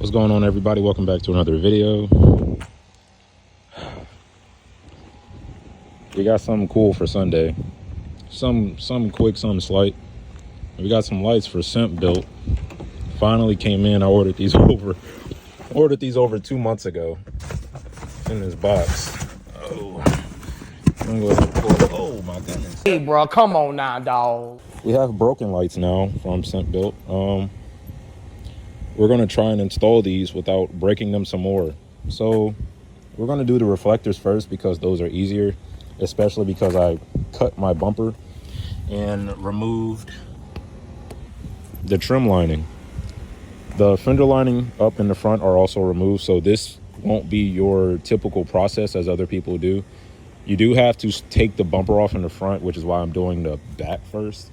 What's going on, everybody? Welcome back to another video. We got something cool for Sunday. Something quick, something slight. We got some lights for Simp built. Finally came in. I ordered these over 2 months ago in this box. Oh, I'm gonna go ahead and pull it. Oh my goodness. Hey, bro, come on now, dog. We have broken lights now from Simp built. We're gonna try and install these without breaking them some more. So we're gonna do the reflectors first because those are easier, especially because I cut my bumper and removed the trim lining. The fender lining up in the front are also removed, so this won't be your typical process as other people do. You do have to take the bumper off in the front, which is why I'm doing the back first,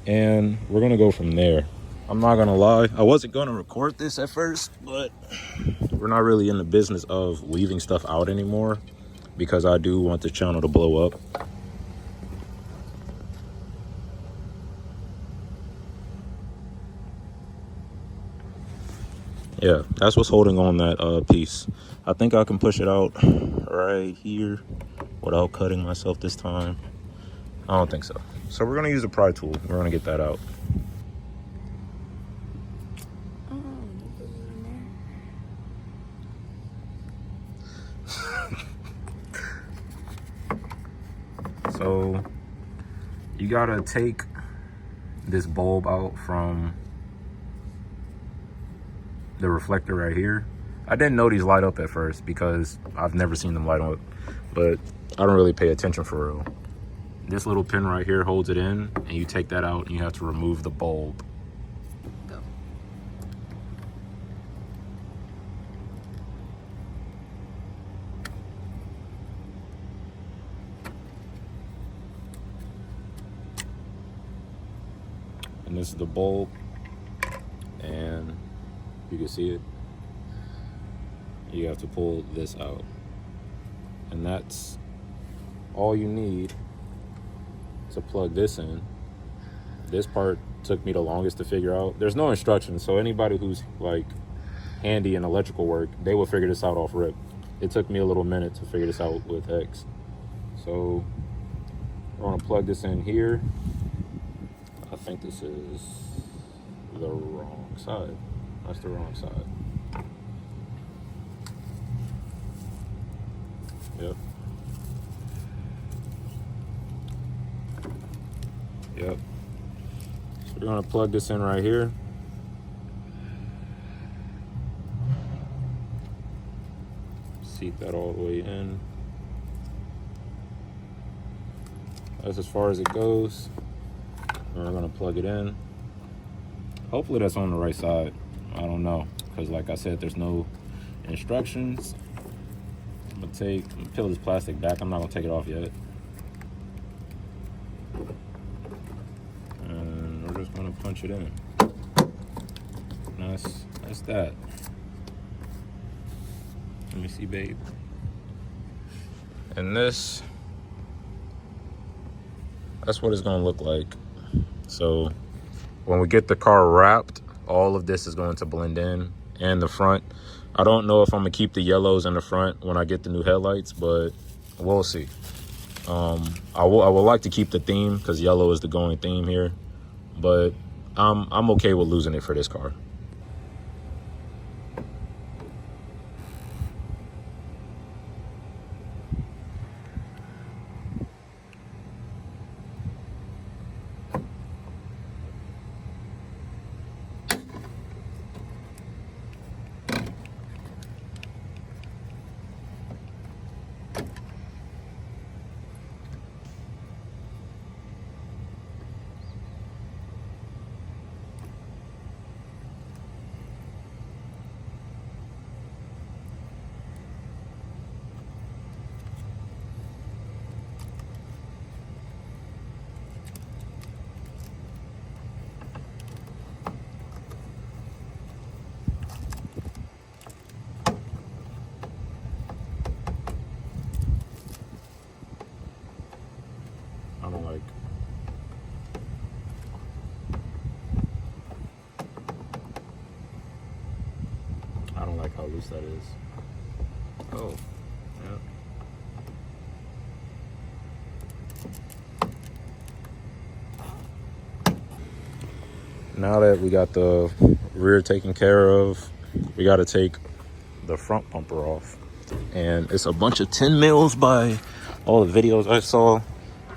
and we're gonna go from there. I'm not gonna lie, I wasn't gonna record this at first, but we're not really in the business of leaving stuff out anymore because I do want the channel to blow up. Yeah, that's what's holding on that piece. I think I can push it out right here without cutting myself this time. I don't think so. So we're gonna use a pry tool. We're gonna get that out. So you gotta take this bulb out from the reflector right here. I didn't know these light up at first because I've never seen them light up, but I don't really pay attention for real. This little pin right here holds it in, and you take that out and you have to remove the bulb. And this is the bulb, and you can see it. You have to pull this out, and that's all you need to plug this in. This part took me the longest to figure out. There's no instructions, so anybody who's like handy in electrical work, they will figure this out off rip. It took me a little minute to figure this out with X. So we're gonna plug this in here. I think this is the wrong side. That's the wrong side. Yep. Yep. So we're gonna plug this in right here. Seat that all the way in. That's as far as it goes. And we're gonna plug it in. Hopefully that's on the right side. I don't know, because like I said, there's no instructions. I'm gonna peel this plastic back. I'm not gonna take it off yet. And we're just gonna punch it in. And that's that. Let me see, babe. And that's what it's gonna look like. So when we get the car wrapped, all of this is going to blend in, and the front. I don't know if I'm gonna keep the yellows in the front when I get the new headlights, but we'll see. I would like to keep the theme because yellow is the going theme here, but I'm okay with losing it for this car. I don't like how loose that is. Oh, yeah. Now that we got the rear taken care of, we got to take the front bumper off. And it's a bunch of 10 mils by all the videos I saw.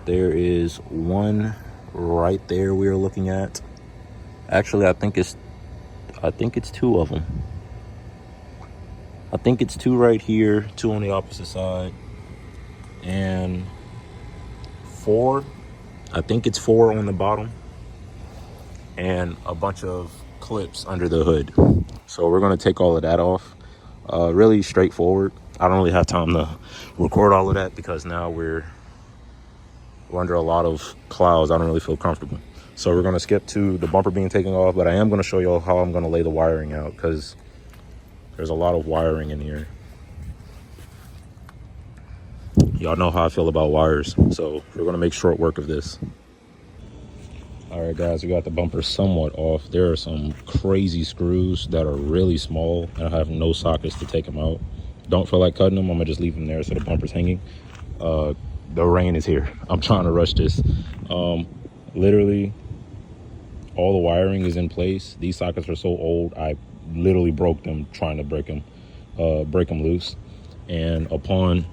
There is one right there we are looking at. Actually, I think it's two of them. I think it's two right here, two on the opposite side, and four. I think it's four on the bottom, and a bunch of clips under the hood. So we're gonna take all of that off. Really straightforward. I don't really have time to record all of that because now we're under a lot of clouds. I don't really feel comfortable. So we're gonna skip to the bumper being taken off, but I am gonna show y'all how I'm gonna lay the wiring out because there's a lot of wiring in here. Y'all know how I feel about wires, so we're gonna make short work of this. All right, guys, we got the bumper somewhat off. There are some crazy screws that are really small, and I have no sockets to take them out. Don't feel like cutting them. I'm gonna just leave them there so the bumper's hanging. The rain is here. I'm trying to rush this. Literally, all the wiring is in place. These sockets are so old, I literally broke them trying to break them loose. And upon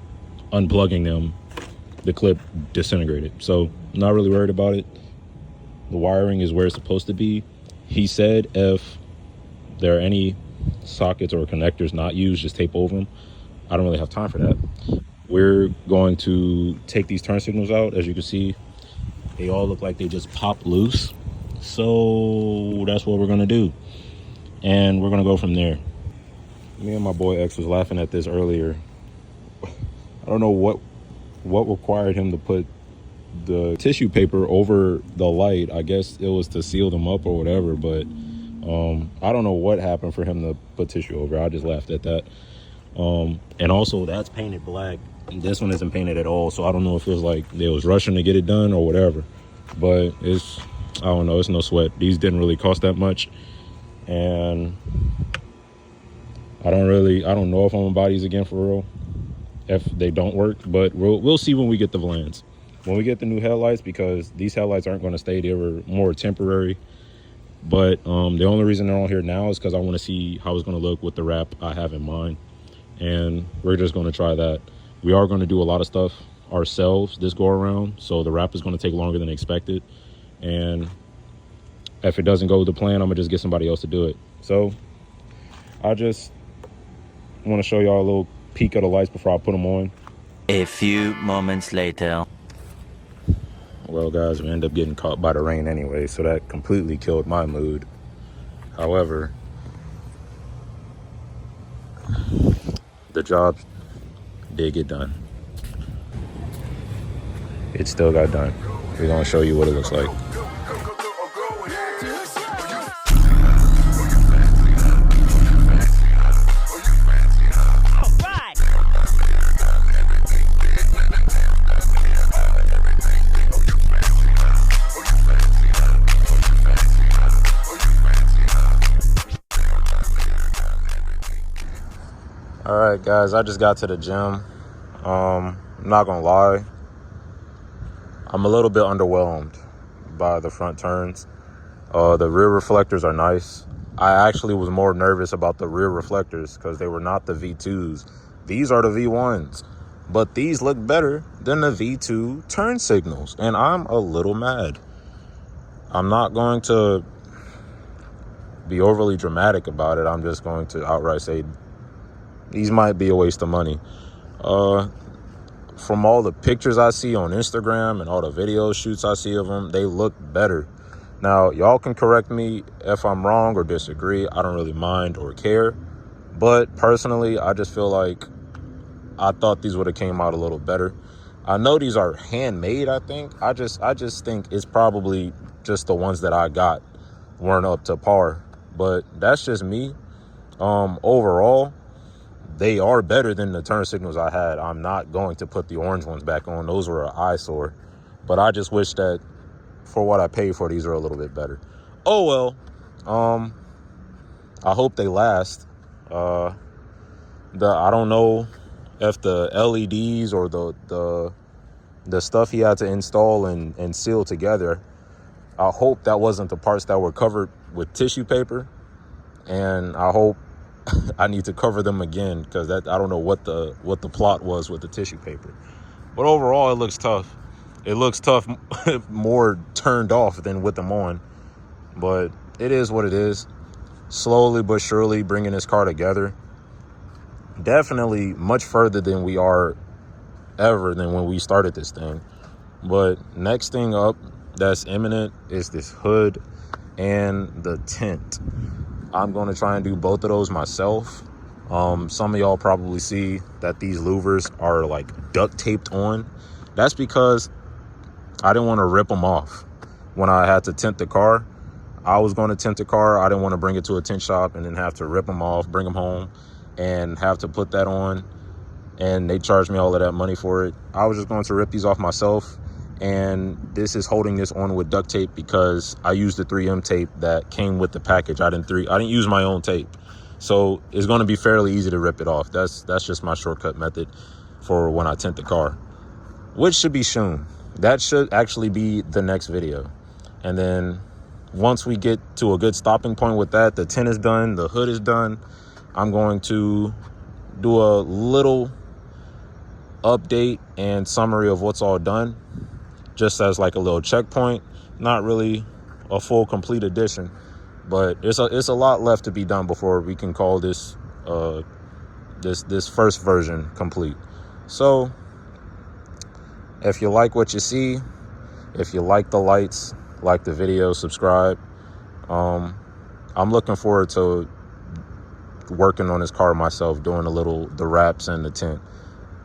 unplugging them, the clip disintegrated. So not really worried about it. The wiring is where it's supposed to be. He said if there are any sockets or connectors not used, just tape over them. I don't really have time for that. We're going to take these turn signals out. As you can see, they all look like they just popped loose. So that's what we're gonna do. And we're gonna go from there. Me and my boy X was laughing at this earlier. I don't know what required him to put the tissue paper over the light. I guess it was to seal them up or whatever, but I don't know what happened for him to put tissue over. I just laughed at that. And also that's painted black. This one isn't painted at all, so I don't know if it was like they was rushing to get it done or whatever. But I don't know, it's no sweat. These didn't really cost that much. And I don't know if I'm gonna buy these again for real if they don't work, but we'll see when we get the Vlans. When we get the new headlights, because these headlights aren't gonna stay, they were more temporary. But the only reason they're on here now is because I want to see how it's gonna look with the wrap I have in mind. And we're just gonna try that. We are gonna do a lot of stuff ourselves this go around, so the wrap is gonna take longer than expected. And if it doesn't go with the plan, I'm gonna just get somebody else to do it. So I just want to show y'all a little peek of the lights before I put them on. A few moments later. Well, guys, we end up getting caught by the rain anyway, so that completely killed my mood. However, the job did get done. It still got done. We're gonna show you what it looks like. All right, guys, I just got to the gym. I'm not gonna lie, I'm a little bit underwhelmed by the front turns. The rear reflectors are nice. I actually was more nervous about the rear reflectors because they were not the V2s. These are the V1s, but these look better than the V2 turn signals, and I'm a little mad. I'm not going to be overly dramatic about it. I'm just going to outright say these might be a waste of money. From all the pictures I see on Instagram and all the video shoots I see of them, they look better. Now, y'all can correct me if I'm wrong or disagree. I don't really mind or care. But personally, I just feel like I thought these would have came out a little better. I know these are handmade, I think. I just think it's probably just the ones that I got weren't up to par. But that's just me. Overall, they are better than the turn signals I had. I'm not going to put the orange ones back on. Those were an eyesore. But I just wish that for what I paid for, these are a little bit better. Oh, well. I hope they last. I don't know if the LEDs or the stuff he had to install and seal together, I hope that wasn't the parts that were covered with tissue paper, and I hope I need to cover them again, because I don't know what the plot was with the tissue paper. But overall, it looks tough. It looks tough more turned off than with them on, but it is what it is. Slowly but surely bringing this car together. Definitely much further than we are ever than when we started this thing. But next thing up that's imminent is this hood and the tint. I'm going to try and do both of those myself. Some of y'all probably see that these louvers are like duct taped on. That's because I didn't want to rip them off when I had to tint the car. I was going to tint the car. I didn't want to bring it to a tint shop and then have to rip them off, bring them home, and have to put that on. And they charged me all of that money for it. I was just going to rip these off myself. And this is holding this on with duct tape because I used the 3M tape that came with the package. I didn't use my own tape. So it's going to be fairly easy to rip it off. That's just my shortcut method for when I tint the car, which should be soon. That should actually be the next video. And then once we get to a good stopping point with that, the tint is done, the hood is done, I'm going to do a little update and summary of what's all done, just as like a little checkpoint. Not really a full complete edition, but it's a lot left to be done before we can call this this first version complete. So if you like what you see, if you like the lights, like the video, subscribe. I'm looking forward to working on this car myself, doing the wraps and the tint.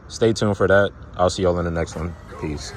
Stay tuned for that. I'll see y'all in the next one. Peace.